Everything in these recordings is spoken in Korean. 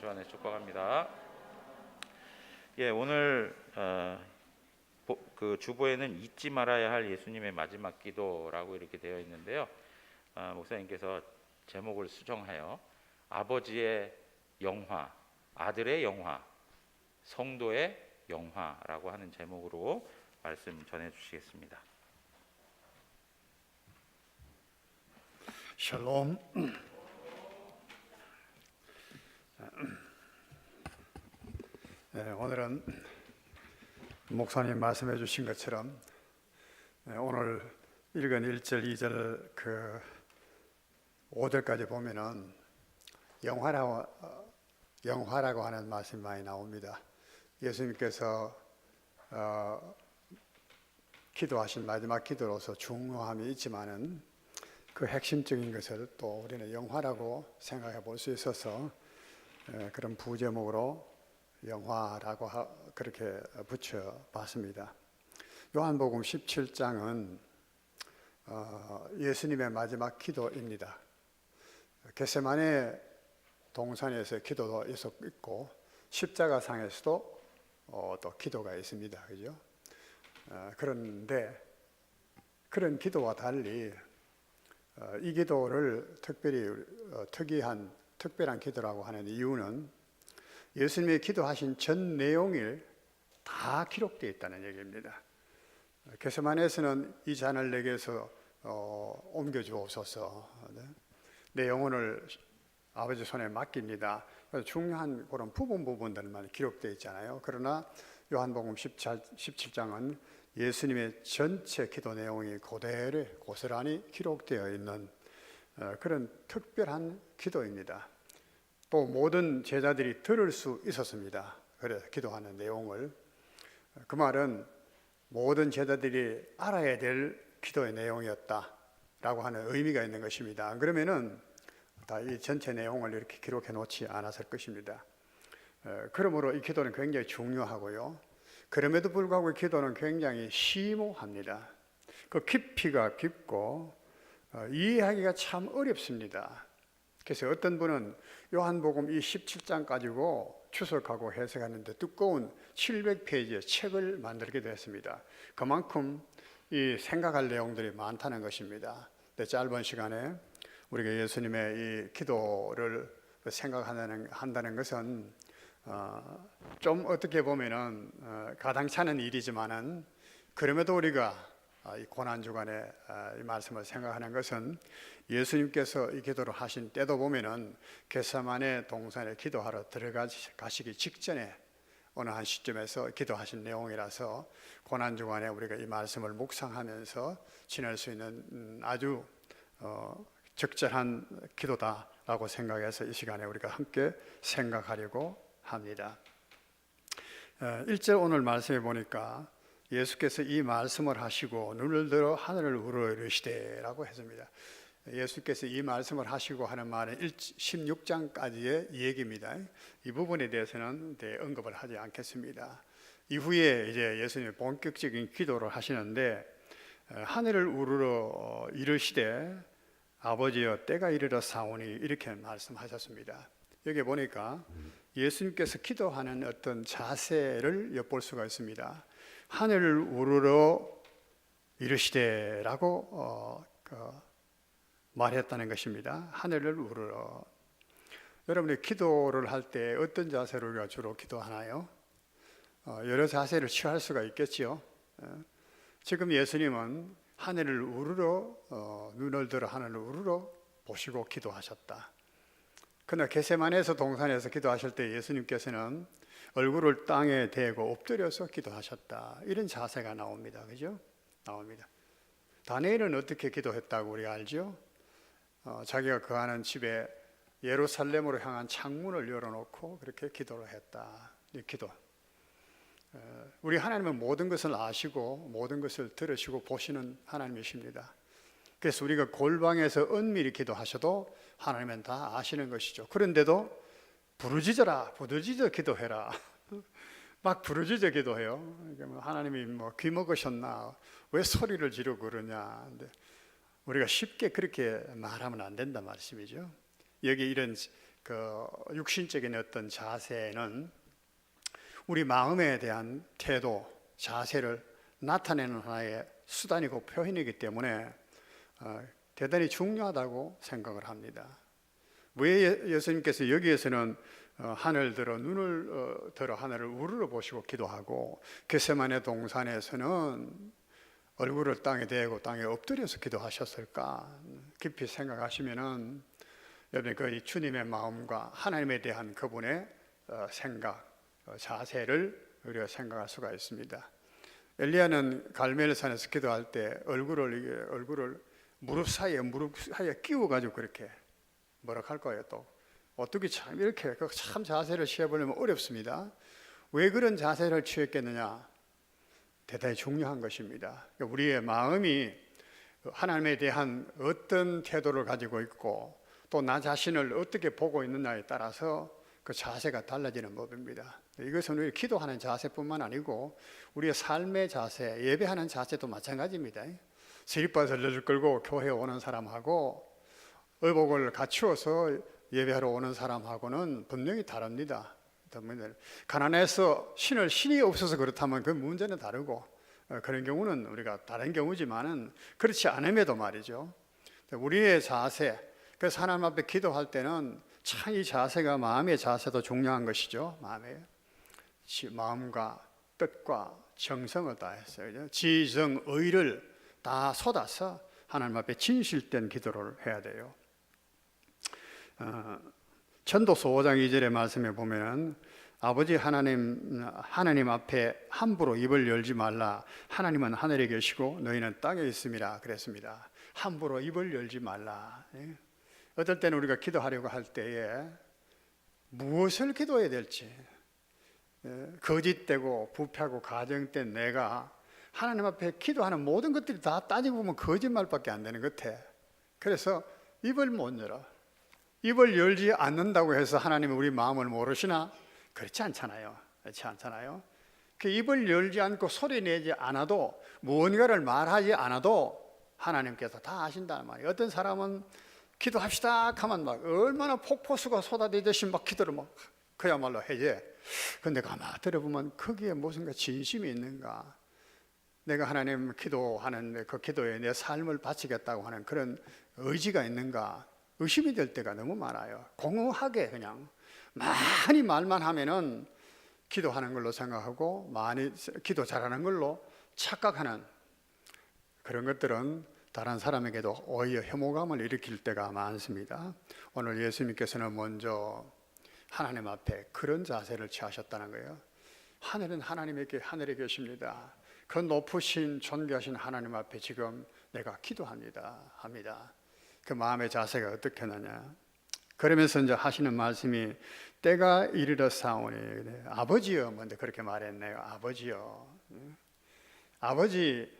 주 안에 축복합니다. 예, 오늘 그 주보에는 잊지 말아야 할 예수님의 마지막 기도라고 이렇게 되어 있는데요. 목사님께서 제목을 수정하여 아버지의 영화, 아들의 영화, 성도의 영화라고 하는 제목으로 말씀 전해 주시겠습니다. 샬롬. 네, 오늘은 목사님 말씀해 주신 것처럼 오늘 읽은 1절, 2절 그 5절까지 보면은 영화라고 하는 말씀이 많이 나옵니다. 예수님께서 기도하신 마지막 기도로서 중요함이 있지만은 그 핵심적인 것을 또 우리는 영화라고 생각해 볼 수 있어서 그런 부제목으로 영화라고 그렇게 붙여봤습니다. 요한복음 17장은 예수님의 마지막 기도입니다. 겟세마네 동산에서 기도도 있고 십자가상에서도 또 기도가 있습니다. 그죠? 그런데 그런 기도와 달리 이 기도를 특별히 특별한 기도라고 하는 이유는 예수님이 기도하신 전 내용이 다 기록되어 있다는 얘기입니다. 겟세마네에서는 이 잔을 내게서 옮겨 주옵소서, 내 영혼을 아버지 손에 맡깁니다. 중요한 그런 부분들만 기록되어 있잖아요. 그러나 요한복음 17장은 예수님의 전체 기도 내용이 그대로 고스란히 기록되어 있는 그런 특별한 기도입니다. 또 모든 제자들이 들을 수 있었습니다. 그래서 기도하는 내용을. 그 말은 모든 제자들이 알아야 될 기도의 내용이었다라고 하는 의미가 있는 것입니다. 그러면은 다 이 전체 내용을 이렇게 기록해 놓지 않았을 것입니다. 그러므로 이 기도는 굉장히 중요하고요. 그럼에도 불구하고 이 기도는 굉장히 심오합니다. 그 깊이가 깊고 이해하기가 참 어렵습니다. 그래서 어떤 분은 요한복음 이 17장 가지고 추석하고 해석하는데 두꺼운 700페이지의 책을 만들기도 했습니다. 그만큼 이 생각할 내용들이 많다는 것입니다. 근데 짧은 시간에 우리가 예수님의 이 기도를 생각한다는 것은 좀 어떻게 보면은 가당찮은 일이지만은 그럼에도 우리가 이 고난주간에 이 말씀을 생각하는 것은 예수님께서 이 기도를 하신 때도 보면은 겟세마네 동산에 기도하러 들어가시기 직전에 어느 한 시점에서 기도하신 내용이라서 고난주간에 우리가 이 말씀을 묵상하면서 지낼 수 있는 아주 적절한 기도다라고 생각해서 이 시간에 우리가 함께 생각하려고 합니다. 1절 오늘 말씀해 보니까 예수께서 이 말씀을 하시고 눈을 들어 하늘을 우러 이르시되 라고 했습니다. 예수께서 이 말씀을 하시고 하는 말은 16장까지의 얘기입니다. 이 부분에 대해서는 언급을 하지 않겠습니다. 이후에 이제 예수님이 본격적인 기도를 하시는데 하늘을 우러러 이르시되 아버지여 때가 이르러 사오니 이렇게 말씀하셨습니다. 여기 보니까 예수님께서 기도하는 어떤 자세를 엿볼 수가 있습니다. 하늘을 우러러 이르시되라고 말했다는 것입니다. 하늘을 우러러. 여러분이 기도를 할 때 어떤 자세로 우리가 주로 기도하나요? 여러 자세를 취할 수가 있겠죠. 지금 예수님은 하늘을 우러러 눈을 들어 하늘을 우러러 보시고 기도하셨다. 그러나 겟세마네에서 동산에서 기도하실 때 예수님께서는 얼굴을 땅에 대고 엎드려서 기도하셨다. 이런 자세가 나옵니다. 그죠? 나옵니다. 다니엘은 어떻게 기도했다고 우리가 알죠? 자기가 거하는 집에 예루살렘으로 향한 창문을 열어놓고 그렇게 기도를 했다. 이 기도. 우리 하나님은 모든 것을 아시고 모든 것을 들으시고 보시는 하나님이십니다. 그래서 우리가 골방에서 은밀히 기도하셔도 하나님은 다 아시는 것이죠. 그런데도 부르짖어라, 부르짖어 기도해라. 막 부르짖어 기도해요. 하나님이 뭐 귀 먹으셨나? 왜 소리를 지르고 그러냐? 근데 우리가 쉽게 그렇게 말하면 안 된단 말씀이죠. 여기 이런 그 육신적인 어떤 자세는 우리 마음에 대한 태도, 자세를 나타내는 하나의 수단이고 표현이기 때문에 대단히 중요하다고 생각을 합니다. 왜 예수님께서 여기에서는 하늘 들어 눈을 들어 하늘을 우러러 보시고 기도하고 겟세마네 동산에서는 얼굴을 땅에 대고 땅에 엎드려서 기도하셨을까? 깊이 생각하시면은 여러분 그 주님의 마음과 하나님에 대한 그분의 생각, 자세를 우리가 생각할 수가 있습니다. 엘리야는 갈멜산에서 기도할 때 얼굴을 무릎 사이에 끼워 가지고 그렇게 뭐라 할 거예요. 또 어떻게 참 이렇게 참 자세를 취해보려면 어렵습니다. 왜 그런 자세를 취했겠느냐? 대단히 중요한 것입니다. 우리의 마음이 하나님에 대한 어떤 태도를 가지고 있고 또 나 자신을 어떻게 보고 있느냐에 따라서 그 자세가 달라지는 법입니다. 이것은 우리 기도하는 자세뿐만 아니고 우리의 삶의 자세, 예배하는 자세도 마찬가지입니다. 시립바슬을 끌고 교회에 오는 사람하고 의복을 갖추어서 예배하러 오는 사람하고는 분명히 다릅니다. 가난해서 신이 없어서 그렇다면 그 문제는 다르고 그런 경우는 우리가 다른 경우지만은 그렇지 않음에도 말이죠. 우리의 자세, 그래서 하나님 앞에 기도할 때는 참 이 자세가 마음의 자세도 중요한 것이죠. 마음과 뜻과 정성을 다해서 지정의를 다 쏟아서 하나님 앞에 진실된 기도를 해야 돼요. 전도서 5장 2절의 말씀에 보면 아버지 하나님 앞에 함부로 입을 열지 말라. 하나님은 하늘에 계시고 너희는 땅에 있음이라 그랬습니다. 함부로 입을 열지 말라. 어떨 때는 우리가 기도하려고 할 때에 무엇을 기도해야 될지 거짓되고 부패하고 가정된 내가 하나님 앞에 기도하는 모든 것들이 다 따지고 보면 거짓말밖에 안 되는 것 같아. 그래서 입을 못 열어. 입을 열지 않는다고 해서 하나님이 우리 마음을 모르시나? 그렇지 않잖아요. 그렇지 않잖아요. 그 입을 열지 않고 소리 내지 않아도 무언가를 말하지 않아도 하나님께서 다 아신다는 말이에요. 어떤 사람은 기도합시다 하면 막 얼마나 폭포수가 쏟아지듯이 막 기도를 막 그야말로 해지. 근데 가만히 들어보면 거기에 무슨 진심이 있는가? 내가 하나님 기도하는 그 기도에 내 삶을 바치겠다고 하는 그런 의지가 있는가? 의심이 될 때가 너무 많아요. 공허하게 그냥 많이 말만 하면은 기도하는 걸로 생각하고 많이 기도 잘하는 걸로 착각하는 그런 것들은 다른 사람에게도 오히려 혐오감을 일으킬 때가 많습니다. 오늘 예수님께서는 먼저 하나님 앞에 그런 자세를 취하셨다는 거예요. 하늘은 하늘에 계십니다. 그 높으신 존귀하신 하나님 앞에 지금 내가 기도합니다. 그 마음의 자세가 어떻게 하느냐? 그러면서 이제 하시는 말씀이 때가 이르렀사오니 아버지여 먼저 그렇게 말했네요. 아버지여. 아버지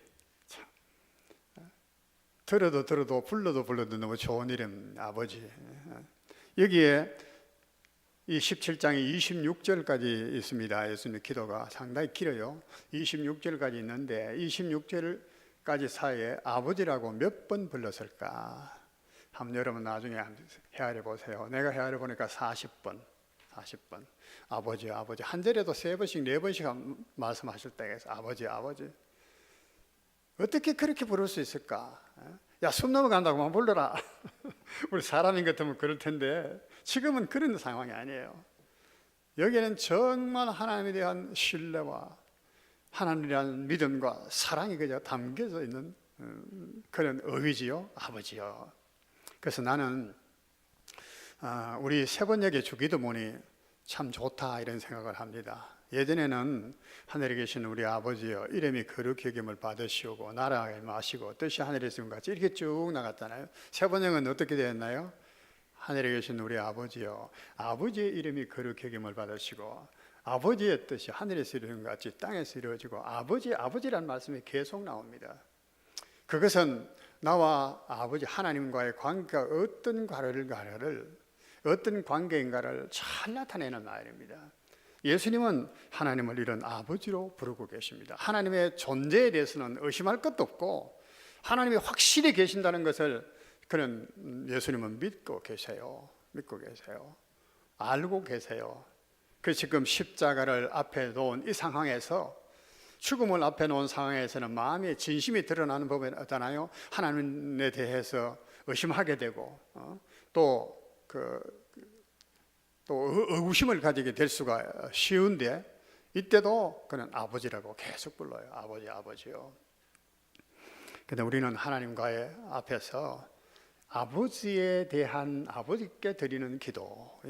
참, 들어도 불러도 너무 좋은 이름 아버지. 여기에 이 17장이 26절까지 있습니다. 예수님의 기도가 상당히 길어요. 26절까지 있는데 26절까지 사이에 아버지라고 몇 번 불렀을까? 한번 여러분 나중에 헤아려 보세요. 내가 헤아려 보니까 40번. 아버지 한 절에도 3번씩 4번씩 말씀하실 때가 있어요. 아버지 어떻게 그렇게 부를 수 있을까? 야, 숨 넘어간다고만 불러라. 우리 사람인 것 같으면 그럴 텐데 지금은 그런 상황이 아니에요. 여기는 정말 하나님에 대한 신뢰와 하나님에 대한 믿음과 사랑이 그저 담겨져 있는 그런 의지요. 아버지요. 그래서 나는 우리 세번역의 주기도문이 참 좋다 이런 생각을 합니다. 예전에는 하늘에 계신 우리 아버지여 이름이 거룩히 여김을 받으시오고 나라가 임하시고 뜻이 하늘에 있음 같이 이렇게 쭉 나갔잖아요. 세번역은 어떻게 되었나요? 하늘에 계신 우리 아버지여 아버지의 이름이 거룩히 여김을 받으시고 아버지의 뜻이 하늘에서 이루어진 것 같이 땅에서 이루어지고 아버지라는 말씀이 계속 나옵니다. 그것은 나와 아버지 하나님과의 관계가 어떤 관계인가를 잘 나타내는 말입니다. 예수님은 하나님을 이런 아버지로 부르고 계십니다. 하나님의 존재에 대해서는 의심할 것도 없고 하나님이 확실히 계신다는 것을 그런 예수님은 믿고 계세요. 알고 계세요. 그 지금 십자가를 앞에 놓은 이 상황에서, 죽음을 앞에 놓은 상황에서는 마음의 진심이 드러나는 법이 없잖아요. 하나님에 대해서 의심하게 되고 또 의구심을 가지게 될 수가 쉬운데, 이때도 그는 아버지라고 계속 불러요. 아버지, 아버지요. 근데 우리는 하나님과의 앞에서 아버지에 대한, 아버지께 드리는 기도,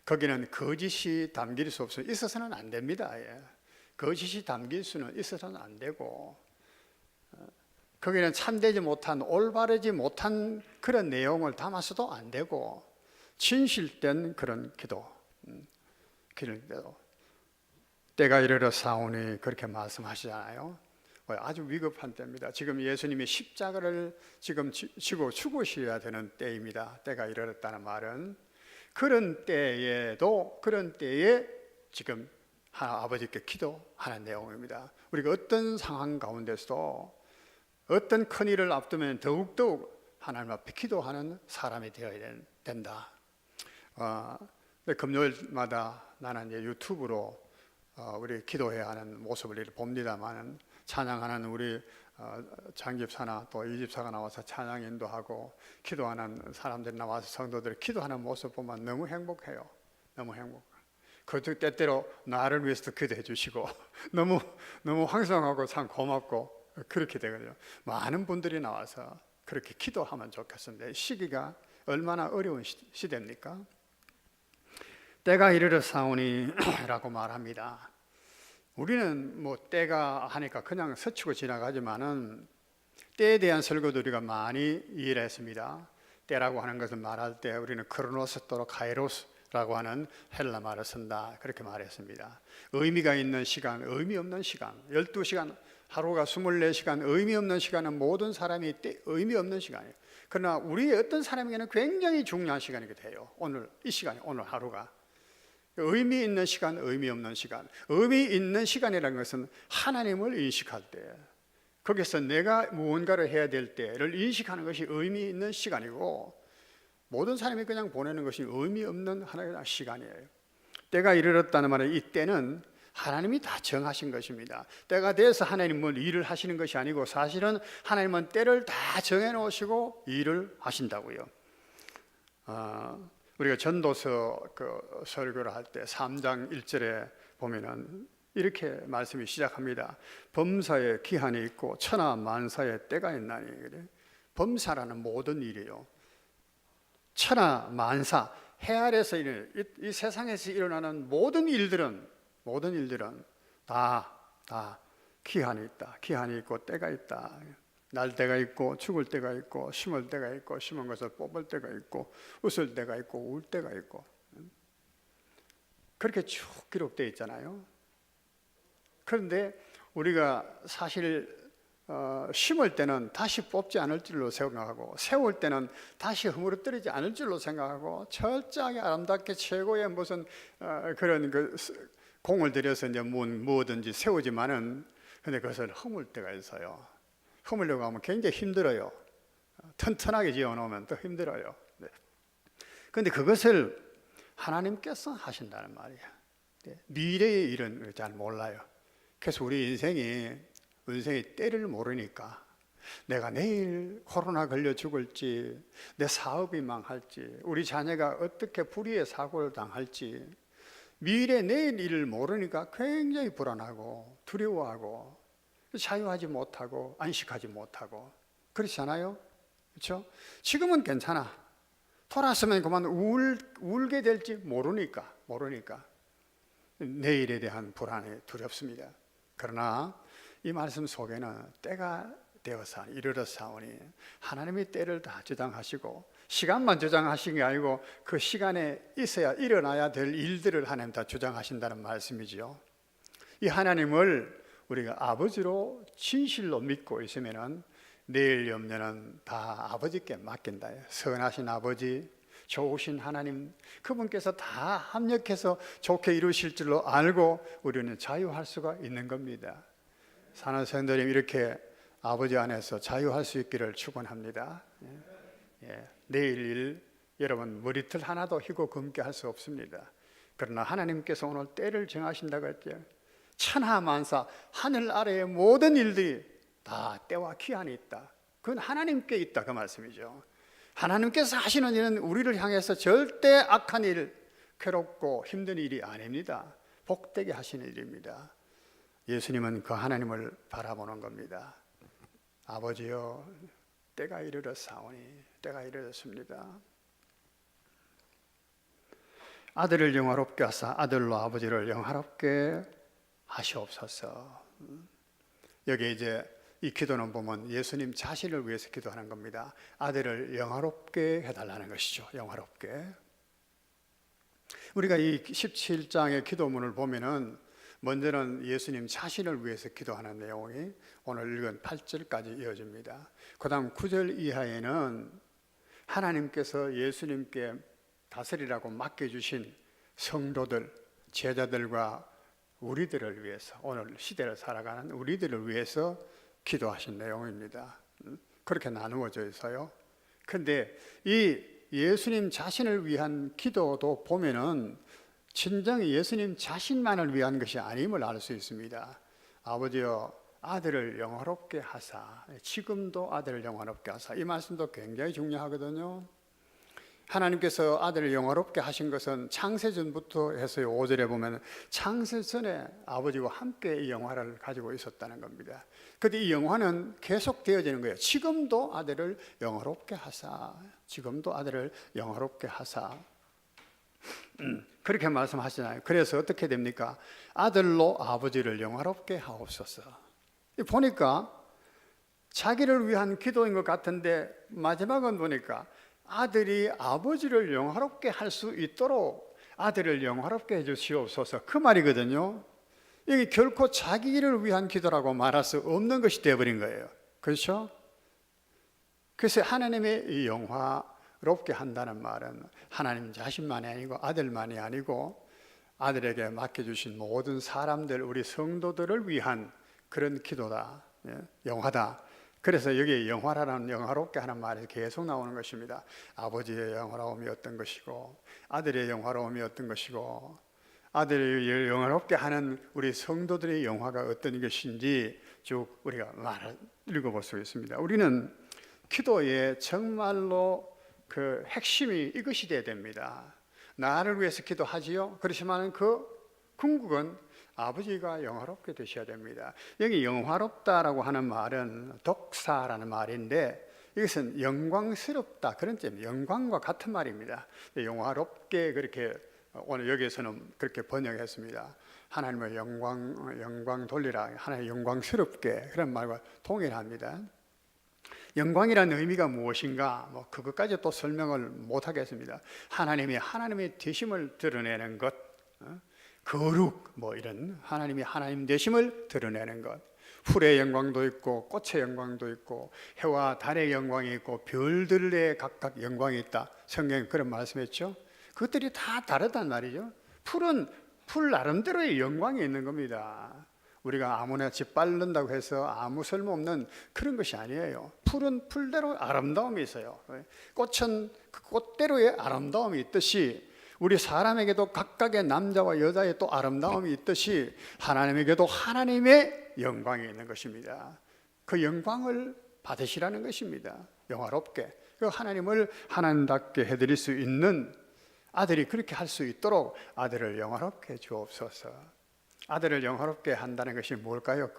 거기는 거짓이 담길 수 없어요. 있어서는 안 됩니다. 거짓이 담길 수는 있어서는 안 되고, 거기는 참되지 못한, 올바르지 못한 그런 내용을 담아서도 안 되고, 진실된 그런 기도, 때가 이르러 사오니 그렇게 말씀하시잖아요. 아주 위급한 때입니다. 지금 예수님이 십자가를 지금 지고 죽으셔야 되는 때입니다. 때가 이르렀다는 말은 그런 때에 지금 아버지께 기도하는 내용입니다. 우리가 어떤 상황 가운데서도 어떤 큰 일을 앞두면 더욱더욱 하나님 앞에 기도하는 사람이 되어야 된다. 금요일마다 나는 이제 유튜브로 우리 기도해야 하는 모습을 봅니다만, 찬양하는 우리 장집사나 또 이집사가 나와서 찬양 인도하고 기도하는 사람들이 나와서 성도들이 기도하는 모습 보면 너무 행복해요. 너무 행복. 그 때때로 나를 위해서도 기도해 주시고 너무 황송하고 참 고맙고 그렇게 되거든요. 많은 분들이 나와서 그렇게 기도하면 좋겠습니다. 시기가 얼마나 어려운 시대입니까? 때가 이르러 사오니 라고 말합니다. 우리는 뭐 때가 하니까 그냥 스치고 지나가지만은 때에 대한 설교도 우리가 많이 이해를 했습니다. 때라고 하는 것을 말할 때 우리는 크로노스 또는 카이로스라고 하는 헬라 말을 쓴다, 그렇게 말했습니다. 의미가 있는 시간, 의미 없는 시간, 12시간, 하루가 24시간, 의미 없는 시간은 모든 사람이 의미 없는 시간이에요. 그러나 우리의 어떤 사람에게는 굉장히 중요한 시간이 돼요. 오늘 이 시간이, 오늘 하루가 의미 있는 시간, 의미 없는 시간. 의미 있는 시간이라는 것은 하나님을 인식할 때, 거기서 내가 무언가를 해야 될 때를 인식하는 것이 의미 있는 시간이고, 모든 사람이 그냥 보내는 것이 의미 없는 하나의 시간이에요. 때가 이르렀다는 말은, 이 때는 하나님이 다 정하신 것입니다. 때가 돼서 하나님은 일을 하시는 것이 아니고, 사실은 하나님은 때를 다 정해 놓으시고 일을 하신다고요. 우리가 전도서 설교를 할 때 3장 1절에 보면은 이렇게 말씀이 시작합니다. 범사에 기한이 있고 천하 만사에 때가 있나니. 범사라는 모든 일이요, 천하 만사, 해 아래서 이 세상에서 일어나는 모든 일들은 다 기한이 있다. 기한이 있고 때가 있다. 날 때가 있고 죽을 때가 있고, 심을 때가 있고, 심은 것을 뽑을 때가 있고, 웃을 때가 있고, 울 때가 있고, 그렇게 쭉 기록되어 있잖아요. 그런데 우리가 사실 심을 때는 다시 뽑지 않을 줄로 생각하고, 세울 때는 다시 허물어뜨리지 않을 줄로 생각하고, 철저하게 아름답게 최고의 무슨 그런 공을 들여서 이제 뭐든지 세우지만은, 근데 그것을 허물 때가 있어요. 허물려고 하면 굉장히 힘들어요. 튼튼하게 지어놓으면 더 힘들어요. 그런데 그것을 하나님께서 하신다는 말이에요. 미래의 일은 잘 몰라요. 그래서 우리 인생이 때를 모르니까, 내가 내일 코로나 걸려 죽을지, 내 사업이 망할지, 우리 자녀가 어떻게 불의의 사고를 당할지, 미래 내일 일을 모르니까 굉장히 불안하고 두려워하고 자유하지 못하고 안식하지 못하고 그렇잖아요. 그렇죠? 지금은 괜찮아. 돌아서면 그만 울게 될지 모르니까 내일에 대한 불안이 두렵습니다. 그러나 이 말씀 속에는 때가 되어서 이르렀사오니, 하나님이 때를 다 저장하시고 시간만 저장하신 게 아니고 그 시간에 있어야 일어나야 될 일들을 하나님 다 저장하신다는 말씀이지요. 이 하나님을 우리가 아버지로 진실로 믿고 있으면은 내일 염려는 다 아버지께 맡긴다. 선하신 아버지, 좋으신 하나님, 그분께서 다 합력해서 좋게 이루실 줄로 알고 우리는 자유할 수가 있는 겁니다. 사는 성도님, 이렇게 아버지 안에서 자유할 수 있기를 축원합니다. 내일 일 여러분 머리털 하나도 희고 검게 할 수 없습니다. 그러나 하나님께서 오늘 때를 정하신다고 했죠. 천하만사 하늘 아래의 모든 일들이 다 때와 기한이 있다. 그건 하나님께 있다 그 말씀이죠. 하나님께서 하시는 일은 우리를 향해서 절대 악한 일, 괴롭고 힘든 일이 아닙니다. 복되게 하시는 일입니다. 예수님은 그 하나님을 바라보는 겁니다. 아버지여, 때가 이르렀사오니, 때가 이르렀습니다. 아들을 영화롭게 하사 아들로 아버지를 영화롭게 하시옵소서. 여기 이제 이 기도는 보면 예수님 자신을 위해서 기도하는 겁니다. 아들을 영화롭게 해달라는 것이죠. 영화롭게. 우리가 이 17장의 기도문을 보면은 먼저는 예수님 자신을 위해서 기도하는 내용이 오늘 읽은 8절까지 이어집니다. 그 다음 9절 이하에는 하나님께서 예수님께 다스리라고 맡겨주신 성도들, 제자들과 우리들을 위해서, 오늘 시대를 살아가는 우리들을 위해서 기도하신 내용입니다. 그렇게 나누어져 있어요. 근데 이 예수님 자신을 위한 기도도 보면은 진정 예수님 자신만을 위한 것이 아님을 알 수 있습니다. 아버지여, 아들을 영화롭게 하사, 지금도 아들을 영화롭게 하사. 이 말씀도 굉장히 중요하거든요. 하나님께서 아들을 영화롭게 하신 것은 창세전부터 해서요. 5절에 보면 창세전에 아버지와 함께 이 영화를 가지고 있었다는 겁니다. 그런데 이 영화는 계속 되어지는 거예요. 지금도 아들을 영화롭게 하사, 지금도 아들을 영화롭게 하사. 그렇게 말씀하시잖아요. 그래서 어떻게 됩니까? 아들로 아버지를 영화롭게 하옵소서. 보니까 자기를 위한 기도인 것 같은데 마지막은 보니까 아들이 아버지를 영화롭게 할 수 있도록 아들을 영화롭게 해주시옵소서, 그 말이거든요. 이게 결코 자기를 위한 기도라고 말할 수 없는 것이 되어버린 거예요. 그렇죠? 그래서 하나님의 이 영화롭게 한다는 말은 하나님 자신만이 아니고 아들만이 아니고 아들에게 맡겨주신 모든 사람들, 우리 성도들을 위한 그런 기도다, 영화다. 그래서 여기 영화라는, 영화롭게 하는 말이 계속 나오는 것입니다. 아버지의 영화로움이 어떤 것이고 아들의 영화로움이 어떤 것이고 아들을 영화롭게 하는 우리 성도들의 영화가 어떤 것인지 쭉 우리가 읽어볼 수 있습니다. 우리는 기도의 정말로 그 핵심이 이것이 돼야 됩니다. 나를 위해서 기도하지요. 그렇지만 그 궁극은 아버지가 영화롭게 되셔야 됩니다. 여기 영화롭다라고 하는 말은 독사라는 말인데 이것은 영광스럽다 그런 뜻, 영광과 같은 말입니다. 영화롭게 그렇게 오늘 여기에서는 그렇게 번역했습니다. 하나님의 영광 돌리라, 하나님의 영광스럽게, 그런 말과 동일합니다. 영광이라는 의미가 무엇인가? 그것까지 또 설명을 못 하겠습니다. 하나님의 되심을 드러내는 것, 거룩, 이런 하나님이 하나님 되심을 드러내는 것. 풀의 영광도 있고 꽃의 영광도 있고 해와 달의 영광이 있고 별들의 각각 영광이 있다. 성경에 그런 말씀했죠. 그것들이 다 다르단 말이죠. 풀은 풀 나름대로의 영광이 있는 겁니다. 우리가 아무나 짓밟는다고 해서 아무 쓸모없는 그런 것이 아니에요. 풀은 풀대로 아름다움이 있어요. 꽃은 그 꽃대로의 아름다움이 있듯이 우리 사람에게도 각각의 남자와 여자의 또 아름다움이 있듯이 하나님에게도 하나님의 영광이 있는 것입니다. 그 영광을 받으시라는 것입니다. 영화롭게. 그 하나님을 하나님답게 해드릴 수 있는 아들이 그렇게 할 수 있도록 아들을 영화롭게 주옵소서. 아들을 영화롭게 한다는 것이 뭘까요?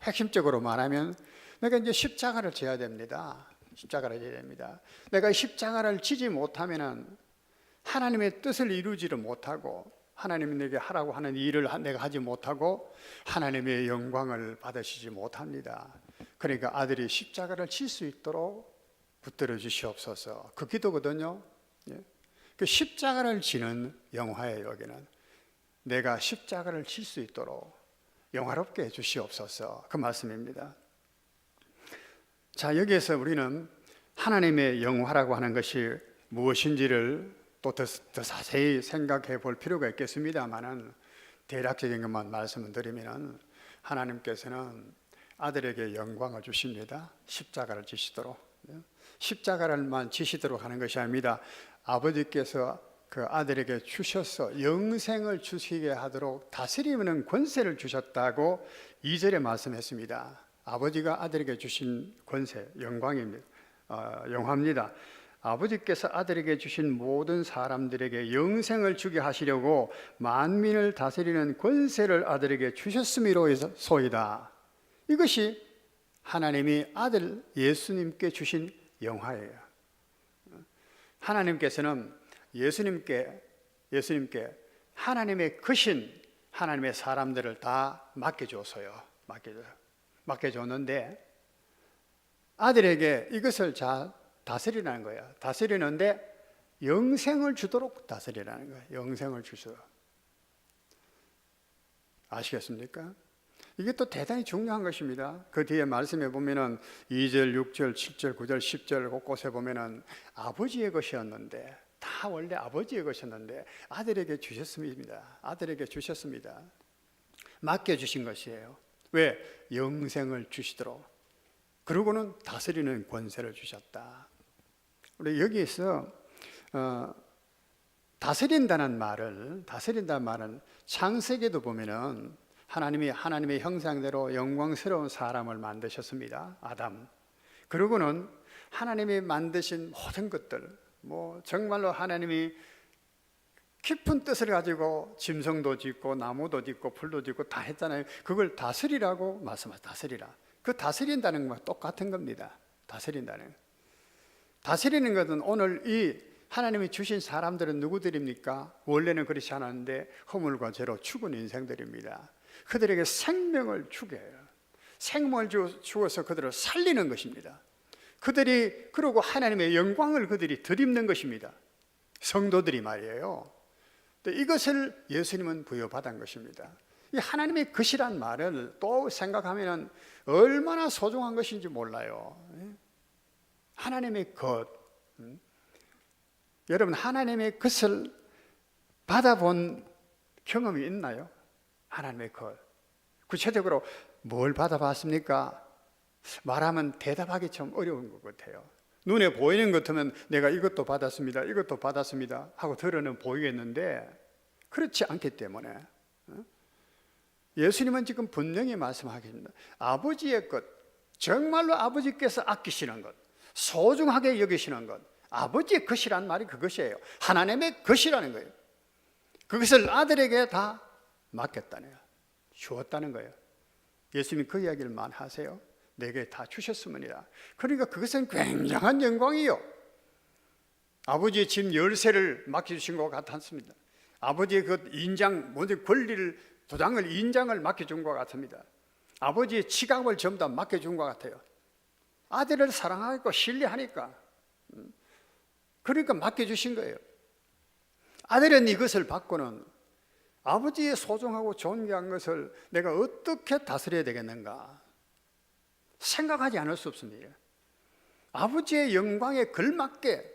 핵심적으로 말하면 내가 이제 십자가를 져야 됩니다. 십자가를 져야 됩니다. 내가 십자가를 지지 못하면은 하나님의 뜻을 이루지를 못하고 하나님이 내게 하라고 하는 일을 내가 하지 못하고 하나님의 영광을 받으시지 못합니다. 그러니까 아들이 십자가를 칠 수 있도록 붙들어 주시옵소서. 그 기도거든요. 그 십자가를 지는 영화예요. 여기는 내가 십자가를 칠 수 있도록 영화롭게 해 주시옵소서, 그 말씀입니다. 자, 여기에서 우리는 하나님의 영화라고 하는 것이 무엇인지를 또 더 자세히 생각해 볼 필요가 있겠습니다만은 대략적인 것만 말씀을 드리면 하나님께서는 아들에게 영광을 주십니다. 십자가를 지시도록. 십자가를만 지시도록 하는 것이 아닙니다. 아버지께서 그 아들에게 주셔서 영생을 주시게 하도록 다스리는 권세를 주셨다고 2절에 말씀했습니다. 아버지가 아들에게 주신 권세, 영광입니다. 영화입니다. 아버지께서 아들에게 주신 모든 사람들에게 영생을 주게 하시려고 만민을 다스리는 권세를 아들에게 주셨음이로소이다. 이것이 하나님이 아들 예수님께 주신 영화예요. 하나님께서는 예수님께 하나님의 크신 하나님의 사람들을 다 맡겨줬어요. 맡겨줬는데 아들에게 이것을 다스리라는 거야. 다스리는데 영생을 주도록 다스리라는 거야. 영생을 주도록. 아시겠습니까? 이게 또 대단히 중요한 것입니다. 그 뒤에 말씀해 보면은 2절, 6절, 7절, 9절, 10절 곳곳에 보면은 아버지의 것이었는데 다 원래 아버지의 것이었는데 아들에게 주셨습니다. 아들에게 주셨습니다. 맡겨주신 것이에요. 왜? 영생을 주시도록. 그러고는 다스리는 권세를 주셨다. 우리 여기에서 다스린다는 말은 창세기도 보면은 하나님이 하나님의 형상대로 영광스러운 사람을 만드셨습니다. 아담. 그러고는 하나님이 만드신 모든 것들, 정말로 하나님이 깊은 뜻을 가지고 짐승도 짓고 나무도 짓고 풀도 짓고 다 했잖아요. 그걸 다스리라고 말씀하셨어요. 다스리라. 그 다스린다는 것과 똑같은 겁니다. 다스린다는. 다스리는 것은 오늘 이 하나님이 주신 사람들은 누구들입니까? 원래는 그렇지 않았는데 허물과 죄로 죽은 인생들입니다. 그들에게 생명을 주게 해요. 생명을 주어서 그들을 살리는 것입니다. 그들이 그러고 하나님의 영광을 그들이 덧입는 것입니다. 성도들이 말이에요. 이것을 예수님은 부여받은 것입니다. 이 하나님의 것이란 말을 또 생각하면 얼마나 소중한 것인지 몰라요. 하나님의 것. 여러분 하나님의 것을 받아본 경험이 있나요? 하나님의 것. 구체적으로 뭘 받아봤습니까? 말하면 대답하기 참 어려운 것 같아요. 눈에 보이는 것 같으면 내가 이것도 받았습니다, 이것도 받았습니다 하고 들어는 보이겠는데 그렇지 않기 때문에 예수님은 지금 분명히 말씀하십니다. 아버지의 것, 정말로 아버지께서 아끼시는 것, 소중하게 여기시는 것, 아버지의 것이란 말이 그것이에요. 하나님의 것이라는 거예요. 그것을 아들에게 다 맡겼다네요. 주었다는 거예요. 예수님이 그 이야기를 하세요. 내게 다 주셨습니다. 그러니까 그것은 굉장한 영광이요. 아버지의 집 열쇠를 맡겨주신 것 같았습니다. 아버지의 그 인장, 모든 권리를, 도장을, 인장을 맡겨준 것 같습니다. 아버지의 지갑을 전부 다 맡겨준 것 같아요. 아들을 사랑하고 신뢰하니까. 그러니까 맡겨주신 거예요. 아들은 이것을 받고는 아버지의 소중하고 존귀한 것을 내가 어떻게 다스려야 되겠는가 생각하지 않을 수 없습니다. 아버지의 영광에 걸맞게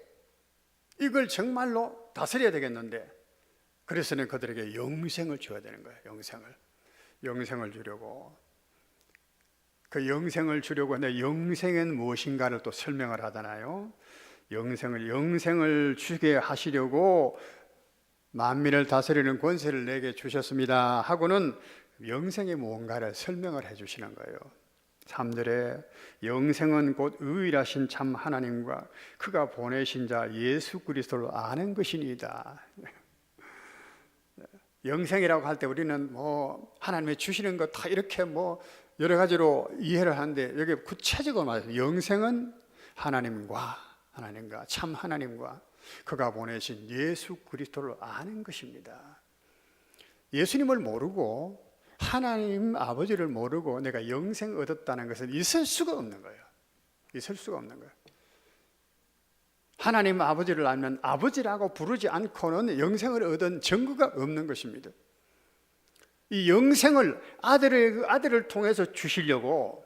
이걸 정말로 다스려야 되겠는데 그래서는 그들에게 영생을 줘야 되는 거예요. 영생을 주려고. 그 영생을 주려고 하는데 영생은 무엇인가를 또 설명을 하잖아요. 영생을 주게 하시려고 만민을 다스리는 권세를 내게 주셨습니다 하고는 영생이 무언가를 설명을 해주시는 거예요. 3절에 영생은 곧 유일하신 참 하나님과 그가 보내신 자 예수 그리스도를 아는 것이니이다. 영생이라고 할 때 우리는 하나님이 주시는 것 다 이렇게 여러 가지로 이해를 하는데 여기 구체적으로 말해서 영생은 하나님과 참 하나님과 그가 보내신 예수 그리스도를 아는 것입니다. 예수님을 모르고 하나님 아버지를 모르고 내가 영생 얻었다는 것은 있을 수가 없는 거예요. 있을 수가 없는 거예요. 하나님 아버지를 알면 아버지라고 부르지 않고는 영생을 얻은 증거가 없는 것입니다. 이 영생을 아들을 통해서 주시려고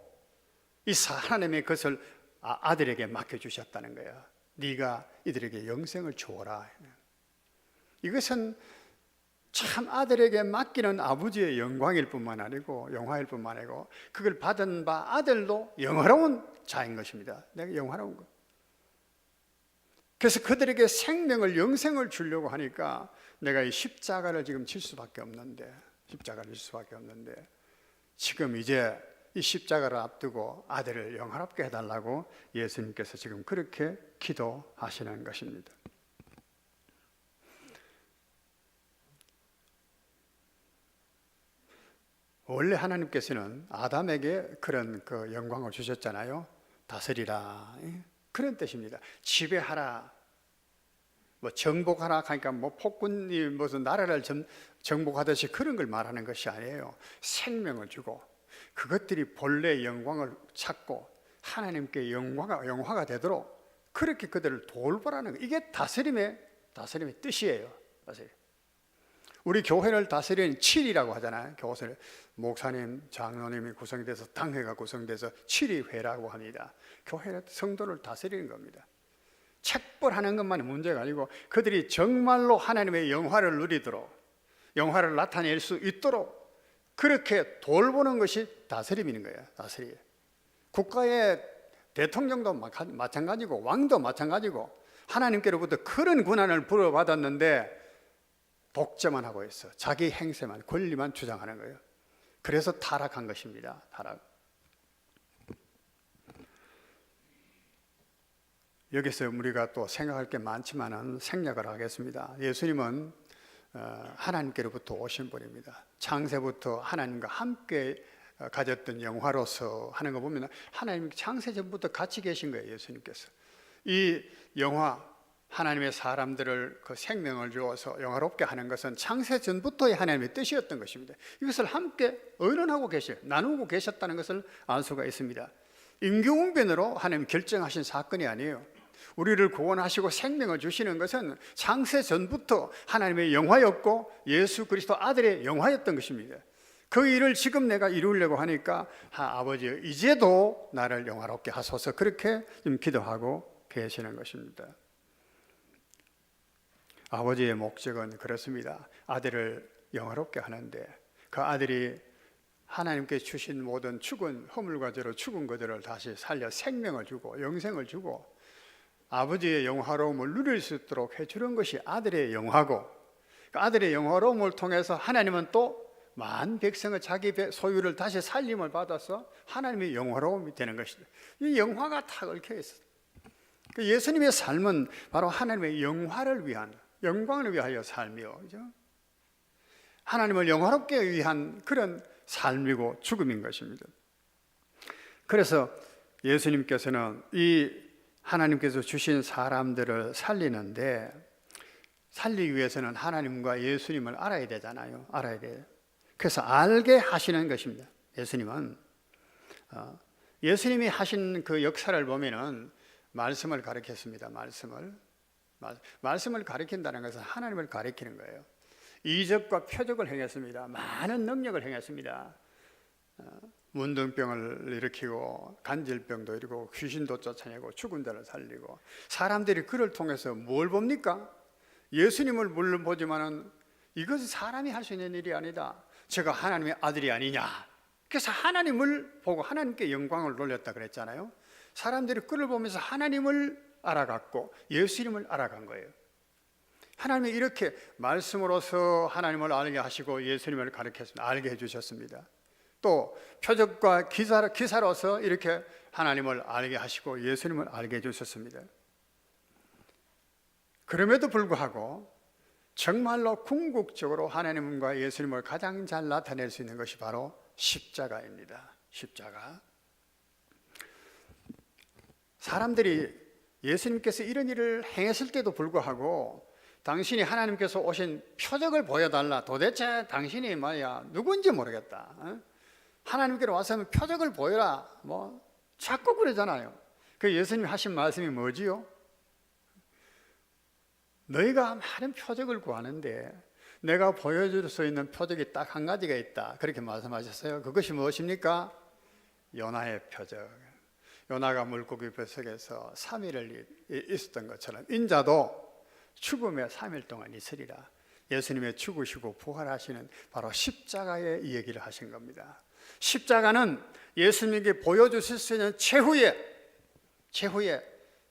이 하나님의 것을 아들에게 맡겨주셨다는 거예요. 네가 이들에게 영생을 주어라. 이것은 참 아들에게 맡기는 아버지의 영광일 뿐만 아니고 영화일 뿐만 아니고 그걸 받은 바 아들도 영화로운 자인 것입니다. 내가 영화로운 것. 그래서 그들에게 생명을, 영생을 주려고 하니까 내가 이 십자가를 지금 질 수밖에 없는데, 지금 이제 이 십자가를 앞두고 아들을 영화롭게 해달라고 예수님께서 지금 그렇게 기도하시는 것입니다. 원래 하나님께서는 아담에게 그런 그 영광을 주셨잖아요. 다스리라, 그런 뜻입니다. 지배하라, 뭐 정복하라 하니까 뭐 폭군이 무슨 나라를 정복하듯이 그런 걸 말하는 것이 아니에요. 생명을 주고 그것들이 본래의 영광을 찾고 하나님께 영화가 되도록 그렇게 그들을 돌보라는 거. 이게 다스림의 뜻이에요. 우리 교회를 다스리는 7이라고 하잖아요. 교회를 목사님, 장로님이 구성이 돼서 당회가 구성돼서 7위 회라고 합니다. 교회는 성도를 다스리는 겁니다. 책벌하는 것만이 문제가 아니고 그들이 정말로 하나님의 영화를 누리도록, 영화를 나타낼 수 있도록 그렇게 돌보는 것이 다스림인 거예요. 다스림. 국가의 대통령도 마찬가지고 왕도 마찬가지고 하나님께로부터 그런 권한을 부여받았는데 독점만 하고 있어. 자기 행세만, 권리만 주장하는 거예요. 그래서 타락한 것입니다. 타락. 여기서 우리가 또 생각할 게 많지만은 생략을 하겠습니다. 예수님은 하나님께로부터 오신 분입니다. 창세부터 하나님과 함께 가졌던 영화로서 하는 거 보면 하나님 창세 전부터 같이 계신 거예요. 예수님께서 이 영화, 하나님의 사람들을 그 생명을 주어서 영화롭게 하는 것은 창세 전부터의 하나님의 뜻이었던 것입니다. 이것을 함께 의논하고 나누고 계셨다는 것을 알 수가 있습니다. 임기응변으로 하나님 결정하신 사건이 아니에요. 우리를 구원하시고 생명을 주시는 것은 창세 전부터 하나님의 영화였고 예수 그리스도 아들의 영화였던 것입니다. 그 일을 지금 내가 이루려고 하니까 아버지 이제도 나를 영화롭게 하소서, 그렇게 좀 기도하고 계시는 것입니다. 아버지의 목적은 그렇습니다. 아들을 영화롭게 하는데 그 아들이 하나님께 주신 모든 죽은 허물과 죄로 죽은 것들을 다시 살려 생명을 주고 영생을 주고 아버지의 영화로움을 누릴 수 있도록 해주는 것이 아들의 영화고, 그 아들의 영화로움을 통해서 하나님은 또 만 백성의 자기 소유를 다시 살림을 받아서 하나님의 영화로움이 되는 것이다. 이 영화가 다 얽혀 있어요. 예수님의 삶은 바로 하나님의 영화를 위한, 영광을 위하여 삶이요, 그죠? 하나님을 영화롭게 위한 그런 삶이고 죽음인 것입니다. 그래서 예수님께서는 이 하나님께서 주신 사람들을 살리는데, 살리기 위해서는 하나님과 예수님을 알아야 되잖아요. 알아야 돼요. 그래서 알게 하시는 것입니다. 예수님은 예수님이 하신 그 역사를 보면은 말씀을 가르쳤습니다. 말씀을 가르친다는 것은 하나님을 가르치는 거예요. 이적과 표적을 행했습니다. 많은 능력을 행했습니다. 문둥병을 일으키고 간질병도 일으키고 귀신도 쫓아내고 죽은 자를 살리고, 사람들이 그를 통해서 뭘 봅니까? 예수님을 물론 보지만은 이것은 사람이 할 수 있는 일이 아니다. 제가 하나님의 아들이 아니냐. 그래서 하나님을 보고 하나님께 영광을 돌렸다 그랬잖아요. 사람들이 그를 보면서 하나님을 알아갔고 예수님을 알아간 거예요. 하나님이 이렇게 말씀으로서 하나님을 알게 하시고 예수님을 가르쳤습니다. 알게 해주셨습니다. 또 표적과 기사로서 이렇게 하나님을 알게 하시고 예수님을 알게 해주셨습니다. 그럼에도 불구하고 정말로 궁극적으로 하나님과 예수님을 가장 잘 나타낼 수 있는 것이 바로 십자가입니다. 십자가. 사람들이 예수님께서 이런 일을 행했을 때도 불구하고 당신이 하나님께서 오신 표적을 보여달라, 도대체 당신이 뭐야 누군지 모르겠다, 하나님께로 와서 표적을 보여라, 뭐 자꾸 그러잖아요. 그 예수님이 하신 말씀이 뭐지요? 너희가 많은 표적을 구하는데 내가 보여줄 수 있는 표적이 딱 한 가지가 있다, 그렇게 말씀하셨어요. 그것이 무엇입니까? 요나의 표적. 요나가 물고기 뱃속에서 3일을 있었던 것처럼 인자도 죽음에 3일 동안 있으리라. 예수님의 죽으시고 부활하시는 바로 십자가의 이 얘기를 하신 겁니다. 십자가는 예수님께 보여주실 수 있는 최후의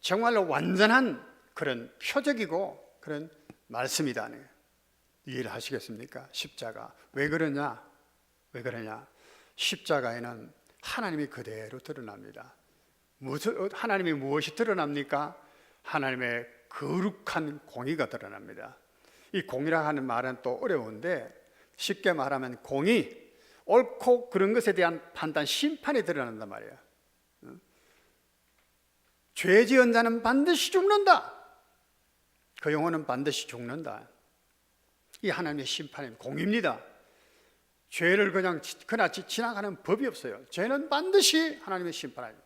정말로 완전한 그런 표적이고 그런 말씀이다. 이해를 하시겠습니까? 십자가. 왜 그러냐? 왜 그러냐? 십자가에는 하나님이 그대로 드러납니다. 하나님이 무엇이 드러납니까? 하나님의 거룩한 공의가 드러납니다. 이 공의라 하는 말은 또 어려운데 쉽게 말하면 공의, 옳고 그런 것에 대한 판단, 심판이 드러난단 말이에요. 죄 지은 자는 반드시 죽는다. 그 영혼은 반드시 죽는다. 이 하나님의 심판은 공의입니다. 죄를 그냥 지나가는 법이 없어요. 죄는 반드시 하나님의 심판입니다.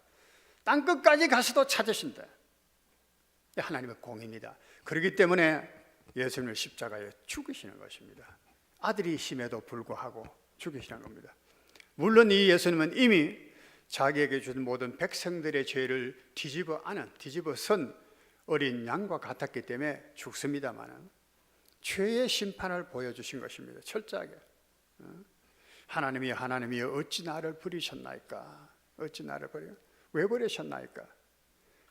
땅끝까지 가서도 찾으신다. 하나님의 공의입니다. 그렇기 때문에 예수님을 십자가에 죽이시는 것입니다. 아들이심에도 불구하고 죽이시는 겁니다. 물론 이 예수님은 이미 자기에게 준 모든 백성들의 죄를 뒤집어선 어린 양과 같았기 때문에 죽습니다마는 죄의 심판을 보여주신 것입니다. 철저하게. 하나님이 어찌 나를 버리셨나이까? 어찌 나를 버려? 왜 버리셨나이까?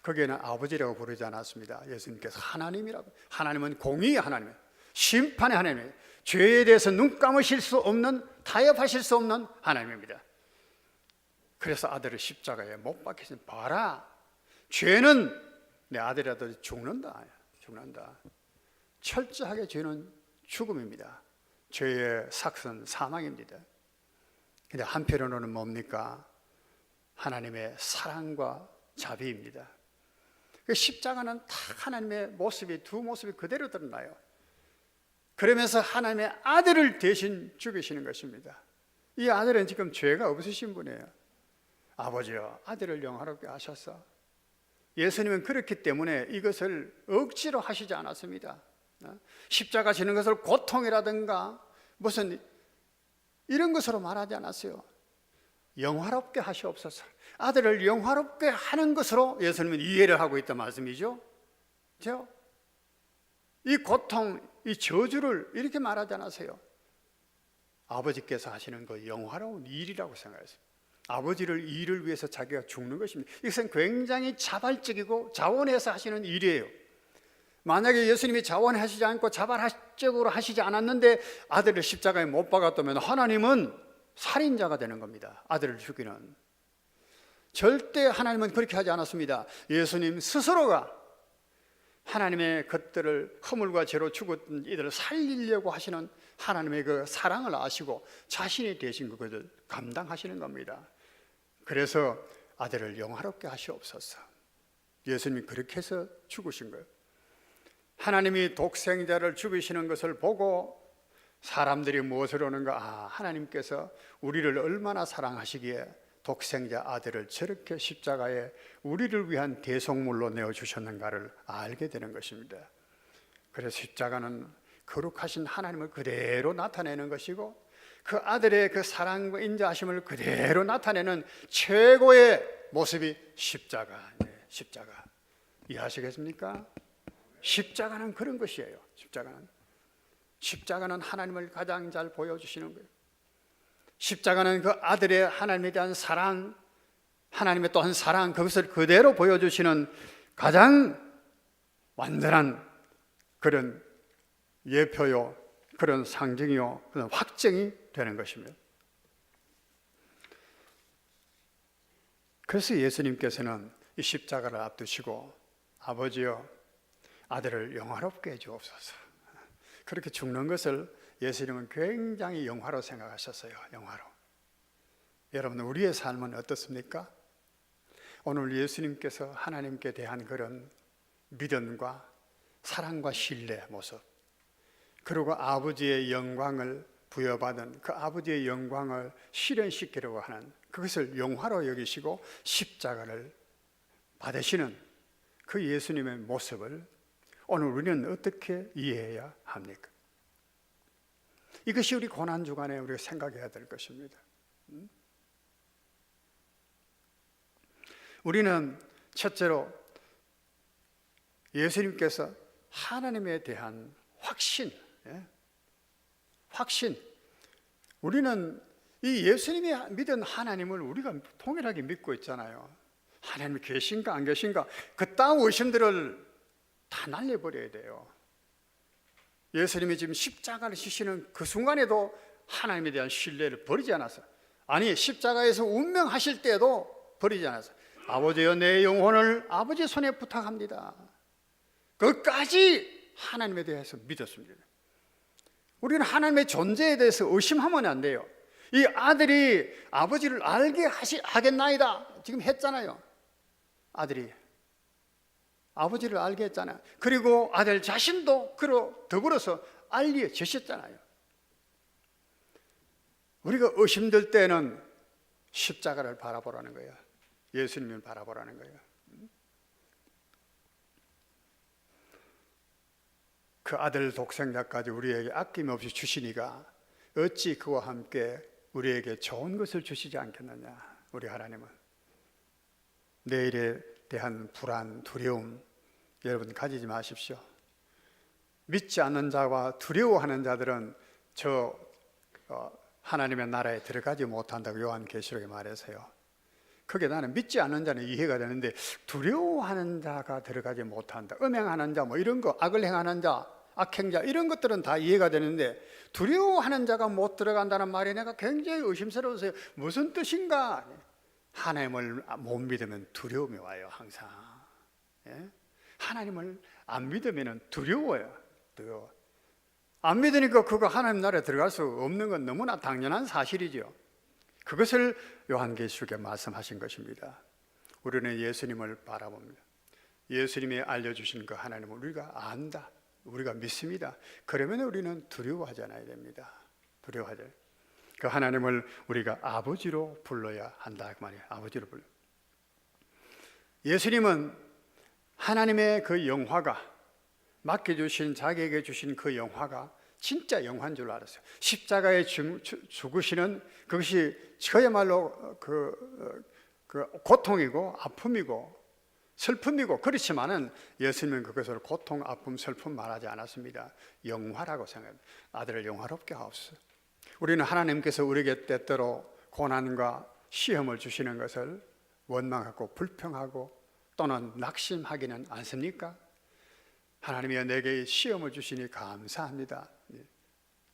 거기에는 아버지라고 부르지 않았습니다. 예수님께서 하나님이라고. 하나님은 공의의 하나님, 심판의 하나님, 죄에 대해서 눈 감으실 수 없는, 타협하실 수 없는 하나님입니다. 그래서 아들을 십자가에 못 박히신. 봐라, 죄는 내 아들이라도 죽는다. 철저하게 죄는 죽음입니다. 죄의 삭은 사망입니다. 근데 한편으로는 뭡니까? 하나님의 사랑과 자비입니다. 그 십자가는 다 하나님의 모습이, 두 모습이 그대로 드러나요. 그러면서 하나님의 아들을 대신 죽이시는 것입니다. 이 아들은 지금 죄가 없으신 분이에요. 아버지여, 아들을 영화롭게 하셨어. 예수님은 그렇기 때문에 이것을 억지로 하시지 않았습니다. 십자가 지는 것을 고통이라든가 무슨 이런 것으로 말하지 않았어요. 영화롭게 하시옵소서. 아들을 영화롭게 하는 것으로 예수님은 이해를 하고 있단 말씀이죠. 그렇죠? 이 고통, 이 저주를 이렇게 말하지 않았어요. 아버지께서 하시는 그 영화로운 일이라고 생각했어요. 아버지를 일을 위해서 자기가 죽는 것입니다. 이것은 굉장히 자발적이고 자원해서 하시는 일이에요. 만약에 예수님이 자원하시지 않고 자발적으로 하시지 않았는데 아들을 십자가에 못 박았다면 하나님은 살인자가 되는 겁니다. 아들을 죽이는. 절대 하나님은 그렇게 하지 않았습니다. 예수님 스스로가 하나님의 것들을 허물과 죄로 죽었던 이들을 살리려고 하시는 하나님의 그 사랑을 아시고 자신이 되신 그것을 감당하시는 겁니다. 그래서 아들을 영화롭게 하시옵소서. 예수님이 그렇게 해서 죽으신 거예요. 하나님이 독생자를 죽이시는 것을 보고 사람들이 무엇을 오는가? 하나님께서 우리를 얼마나 사랑하시기에 독생자 아들을 저렇게 십자가에 우리를 위한 대속물로 내어주셨는가를 알게 되는 것입니다. 그래서 십자가는 거룩하신 하나님을 그대로 나타내는 것이고 그 아들의 그 사랑과 인자하심을 그대로 나타내는 최고의 모습이 십자가. 십자가. 이해하시겠습니까? 십자가는 그런 것이에요. 십자가는 하나님을 가장 잘 보여주시는 거예요. 십자가는 그 아들의 하나님에 대한 사랑, 하나님의 또한 사랑, 그것을 그대로 보여주시는 가장 완전한 그런 예표요, 그런 상징이요, 그런 확증이 되는 것입니다. 그래서 예수님께서는 이 십자가를 앞두시고 아버지여 아들을 영화롭게 해주옵소서. 그렇게 죽는 것을 예수님은 굉장히 영화로 생각하셨어요. 영화로. 여러분, 우리의 삶은 어떻습니까? 오늘 예수님께서 하나님께 대한 그런 믿음과 사랑과 신뢰 모습, 그리고 아버지의 영광을 부여받은 그 아버지의 영광을 실현시키려고 하는 그것을 영화로 여기시고 십자가를 받으시는 그 예수님의 모습을 오늘 우리는 어떻게 이해해야 합니까? 이것이 우리 고난주간에 우리가 생각해야 될 것입니다. 우리는 첫째로 예수님께서 하나님에 대한 확신, 우리는 이 예수님이 믿은 하나님을 우리가 동일하게 믿고 있잖아요. 하나님이 계신가 안 계신가 그따위 의심들을 다 날려버려야 돼요. 예수님이 지금 십자가를 지시는 그 순간에도 하나님에 대한 신뢰를 버리지 않았어요. 아니, 십자가에서 운명하실 때도 버리지 않았어요. 아버지여, 내 영혼을 아버지 손에 부탁합니다. 끝까지 하나님에 대해서 믿었습니다. 우리는 하나님의 존재에 대해서 의심하면 안 돼요. 이 아들이 아버지를 알게 하겠나이다 지금 했잖아요. 아들이 아버지를 알게 했잖아요. 그리고 아들 자신도 더불어서 알려주셨잖아요. 우리가 의심될 때는 십자가를 바라보라는 거예요. 예수님을 바라보라는 거예요. 그 아들 독생자까지 우리에게 아낌없이 주시니가 어찌 그와 함께 우리에게 좋은 것을 주시지 않겠느냐. 우리 하나님은 내일에 대한 불안, 두려움 여러분 가지지 마십시오. 믿지 않는 자와 두려워하는 자들은 하나님의 나라에 들어가지 못한다고 요한계시록에 말해서요. 그게 나는 믿지 않는 자는 이해가 되는데 두려워하는 자가 들어가지 못한다. 음행하는 자, 뭐 이런 거, 악을 행하는 자, 악행자 이런 것들은 다 이해가 되는데 두려워하는 자가 못 들어간다는 말에 내가 굉장히 의심스러워서요. 무슨 뜻인가? 하나님을 못 믿으면 두려움이 와요. 항상. 예? 하나님을 안 믿으면 두려워요. 안 믿으니까 그거 하나님 나라에 들어갈 수 없는 건 너무나 당연한 사실이죠. 그것을 요한계시록에 말씀하신 것입니다. 우리는 예수님을 바라봅니다. 예수님이 알려주신 그 하나님을 우리가 안다. 우리가 믿습니다. 그러면 우리는 두려워하지 않아야 됩니다. 두려워하지. 그 하나님을 우리가 아버지로 불러야 한다 그 말이에요. 아버지로 불러. 예수님은 하나님의 그 영화가 맡겨주신 자기에게 주신 그 영화가 진짜 영화인 줄 알았어요. 십자가에 죽으시는 그것이 그야말로 그 고통이고 아픔이고 슬픔이고 그렇지만은 예수님은 그것을 고통, 아픔, 슬픔 말하지 않았습니다. 영화라고 생각합니다. 아들을 영화롭게 하옵소서. 우리는 하나님께서 우리에게 때때로 고난과 시험을 주시는 것을 원망하고 불평하고 또는 낙심하기는 않습니까? 하나님이 내게 시험을 주시니 감사합니다.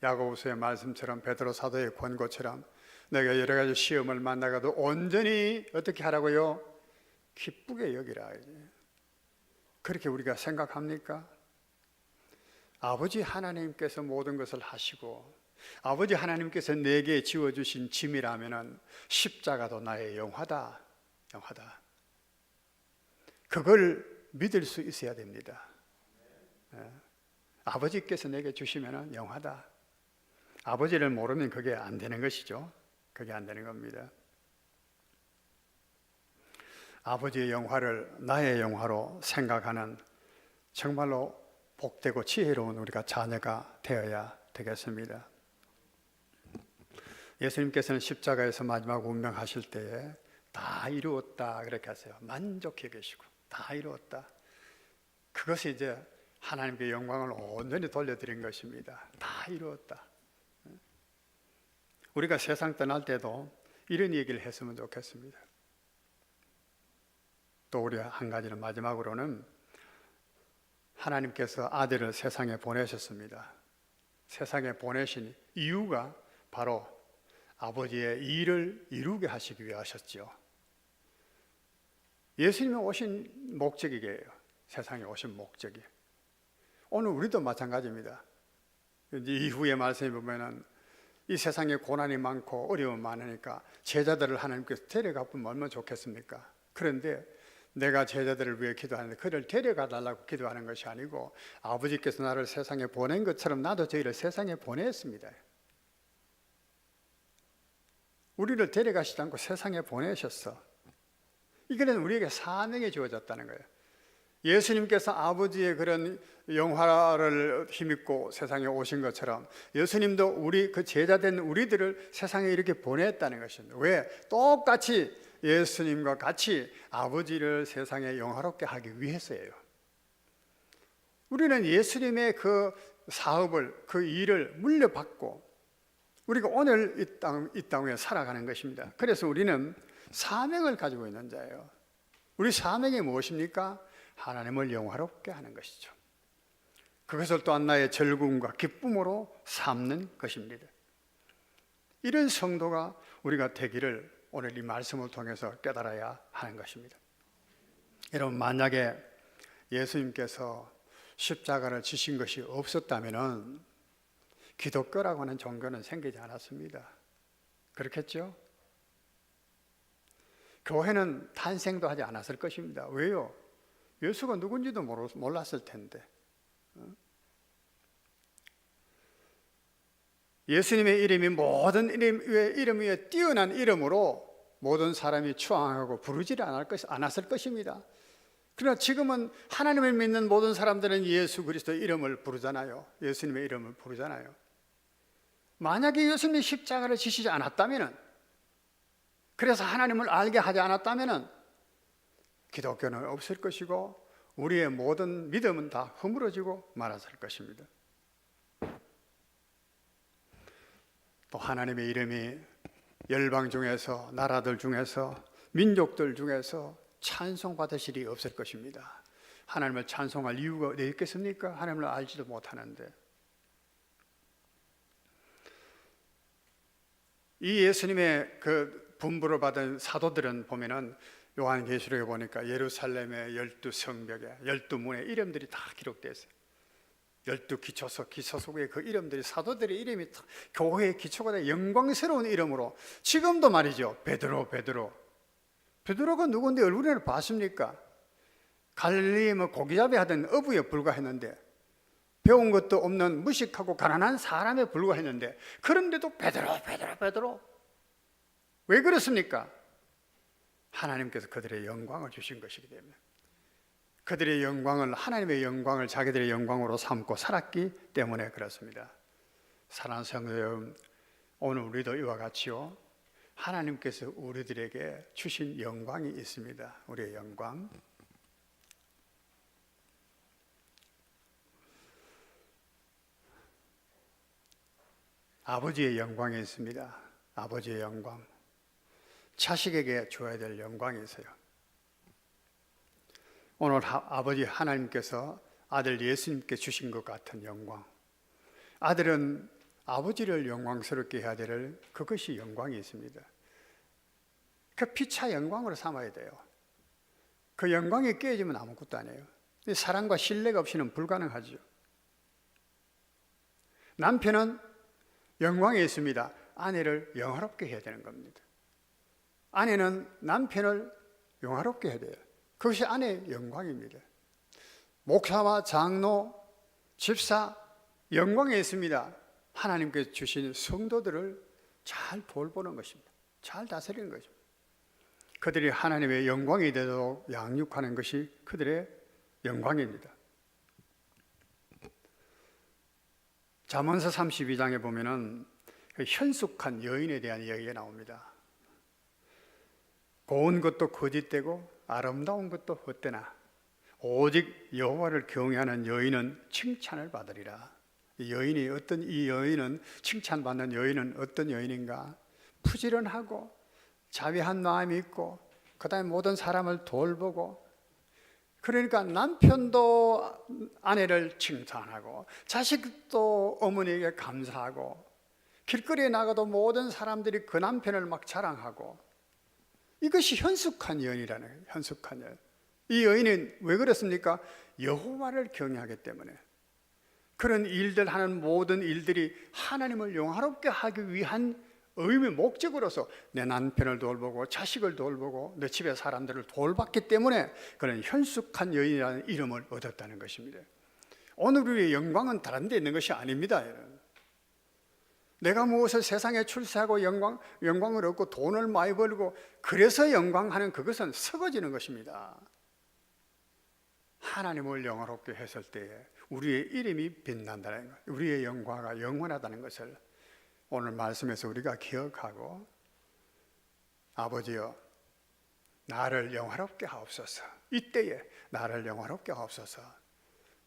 야고보서의 말씀처럼 베드로 사도의 권고처럼 내가 여러 가지 시험을 만나가도 온전히 어떻게 하라고요? 기쁘게 여기라. 그렇게 우리가 생각합니까? 아버지 하나님께서 모든 것을 하시고 아버지 하나님께서 내게 지어주신 짐이라면 십자가도 나의 영화다. 영화다. 그걸 믿을 수 있어야 됩니다. 아버지께서 내게 주시면 영화다. 아버지를 모르면 그게 안 되는 것이죠. 그게 안 되는 겁니다. 아버지의 영화를 나의 영화로 생각하는 정말로 복되고 지혜로운 우리가 자녀가 되어야 되겠습니다. 예수님께서는 십자가에서 마지막 운명하실 때에 다 이루었다 그렇게 하세요. 만족해 계시고 다 이루었다. 그것이 이제 하나님께 영광을 온전히 돌려드린 것입니다. 다 이루었다. 우리가 세상 떠날 때도 이런 얘기를 했으면 좋겠습니다. 또 우리 한 가지는 마지막으로는 하나님께서 아들을 세상에 보내셨습니다. 세상에 보내신 이유가 바로 아버지의 일을 이루게 하시기 위해 하셨죠. 예수님이 오신 목적이 이게요. 세상에 오신 목적이. 오늘 우리도 마찬가지입니다. 이후의 말씀에 보면은 이 세상에 고난이 많고 어려움이 많으니까 제자들을 하나님께서 데려가 보면 얼마나 좋겠습니까? 그런데 내가 제자들을 위해 기도하는데 그를 데려가 달라고 기도하는 것이 아니고 아버지께서 나를 세상에 보낸 것처럼 나도 저희를 세상에 보냈습니다. 우리를 데려가시지 않고 세상에 보내셨어. 이거는 우리에게 사명이 주어졌다는 거예요. 예수님께서 아버지의 그런 영화를 힘입고 세상에 오신 것처럼 예수님도 우리 그 제자된 우리들을 세상에 이렇게 보냈다는 것입니다. 왜? 똑같이 예수님과 같이 아버지를 세상에 영화롭게 하기 위해서예요. 우리는 예수님의 그 사업을, 그 일을 물려받고 우리가 오늘 이 땅 위에 살아가는 것입니다. 그래서 우리는 사명을 가지고 있는 자예요. 우리 사명이 무엇입니까? 하나님을 영화롭게 하는 것이죠. 그것을 또한 나의 즐거움과 기쁨으로 삼는 것입니다. 이런 성도가 우리가 되기를 오늘 이 말씀을 통해서 깨달아야 하는 것입니다. 여러분, 만약에 예수님께서 십자가를 지신 것이 없었다면 기독교라고 하는 종교는 생기지 않았습니다. 그렇겠죠? 교회는 탄생도 하지 않았을 것입니다. 왜요? 예수가 누군지도 몰랐을 텐데. 예수님의 이름이 모든 이름 위에 뛰어난 이름으로 모든 사람이 추앙하고 부르지를 않았을 것입니다. 그러나 지금은 하나님을 믿는 모든 사람들은 예수 그리스도의 이름을 부르잖아요. 예수님의 이름을 부르잖아요. 만약에 예수님이 십자가를 지시지 않았다면, 그래서 하나님을 알게 하지 않았다면 기독교는 없을 것이고 우리의 모든 믿음은 다 허물어지고 말았을 것입니다. 또 하나님의 이름이 열방 중에서, 나라들 중에서, 민족들 중에서 찬송받으실 일이 없을 것입니다. 하나님을 찬송할 이유가 어디 있겠습니까? 하나님을 알지도 못하는데. 이 예수님의 그 분부를 받은 사도들은 보면은 요한계시록에 보니까 예루살렘의 12성벽에 12문의 이름들이 다 기록되어 있어요. 12기초석, 기초석의 그 이름들이, 사도들의 이름이 교회의 기초가 된 영광스러운 이름으로, 지금도 말이죠. 베드로가 누군데 얼굴에는 봤습니까? 갈릴리에 고기잡이 하던 어부에 불과했는데, 배운 것도 없는 무식하고 가난한 사람에 불과했는데, 그런데도 베드로 왜 그렇습니까? 하나님께서 그들의 영광을 주신 것이기 때문에, 그들의 영광을, 하나님의 영광을 자기들의 영광으로 삼고 살았기 때문에 그렇습니다. 사랑하는 성도 여러분, 오늘 우리도 이와 같이요, 하나님께서 우리들에게 주신 영광이 있습니다. 우리의 영광. 아버지의 영광이 있습니다. 아버지의 영광. 자식에게 줘야 될 영광이 있어요. 오늘 아버지 하나님께서 아들 예수님께 주신 것 같은 영광. 아들은 아버지를 영광스럽게 해야 될 그것이 영광이 있습니다. 그 피차 영광으로 삼아야 돼요. 그 영광이 깨지면 아무것도 아니에요. 사랑과 신뢰가 없이는 불가능하죠. 남편은 영광이 있습니다. 아내를 영화롭게 해야 되는 겁니다. 아내는 남편을 영화롭게 해야 돼요. 그것이 아내의 영광입니다. 목사와 장로, 집사, 영광이 있습니다. 하나님께서 주신 성도들을 잘 돌보는 것입니다. 잘 다스리는 것입니다. 그들이 하나님의 영광이 되도록 양육하는 것이 그들의 영광입니다. 잠언서 32장에 보면은 현숙한 여인에 대한 이야기가 나옵니다. 고운 것도 거짓되고 아름다운 것도 헛되나 오직 여호와를 경외하는 여인은 칭찬을 받으리라. 이 여인은, 칭찬받는 여인은 어떤 여인인가? 부지런하고 자비한 마음이 있고, 그 다음에 모든 사람을 돌보고, 그러니까 남편도 아내를 칭찬하고, 자식도 어머니에게 감사하고, 길거리에 나가도 모든 사람들이 그 남편을 막 자랑하고, 이것이 현숙한 여인이라는 거예요. 현숙한 여인. 이 여인은 왜 그렇습니까? 여호와를 경외하기 때문에. 그런 일들 하는 모든 일들이 하나님을 영화롭게 하기 위한 의미, 목적으로서 내 남편을 돌보고 자식을 돌보고 내 집의 사람들을 돌봤기 때문에 그런 현숙한 여인이라는 이름을 얻었다는 것입니다. 오늘 우리의 영광은 다른 데 있는 것이 아닙니다. 내가 무엇을 세상에 출세하고 영광을 얻고 돈을 많이 벌고 그래서 영광하는 그것은 썩어지는 것입니다. 하나님을 영화롭게 했을 때에 우리의 이름이 빛난다는 것, 우리의 영광이 영원하다는 것을 오늘 말씀에서 우리가 기억하고, 아버지여 나를 영화롭게 하옵소서, 이때에 나를 영화롭게 하옵소서,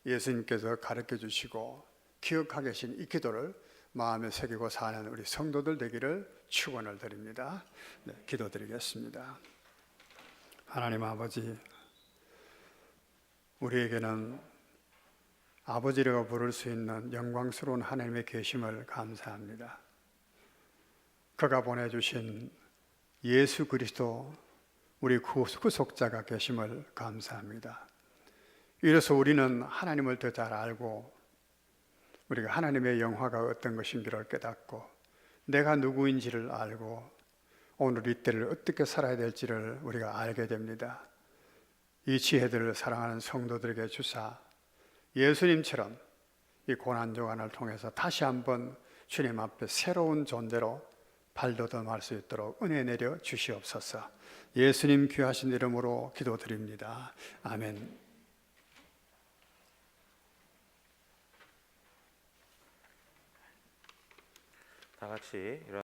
예수님께서 가르쳐 주시고 기억하게 하신 이 기도를 마음에 새기고 사는 우리 성도들 되기를 축원을 드립니다. 네, 기도드리겠습니다. 하나님 아버지, 우리에게는 아버지라고 부를 수 있는 영광스러운 하나님의 계심을 감사합니다. 그가 보내주신 예수 그리스도 우리 구속자가 계심을 감사합니다. 이래서 우리는 하나님을 더 잘 알고 우리가 하나님의 영화가 어떤 것인지를 깨닫고 내가 누구인지를 알고 오늘 이때를 어떻게 살아야 될지를 우리가 알게 됩니다. 이 지혜들을 사랑하는 성도들에게 주사 예수님처럼 이 고난조간을 통해서 다시 한번 주님 앞에 새로운 존재로 발돋움할 수 있도록 은혜 내려 주시옵소서. 예수님 귀하신 이름으로 기도드립니다. 아멘. 다 같이 일어나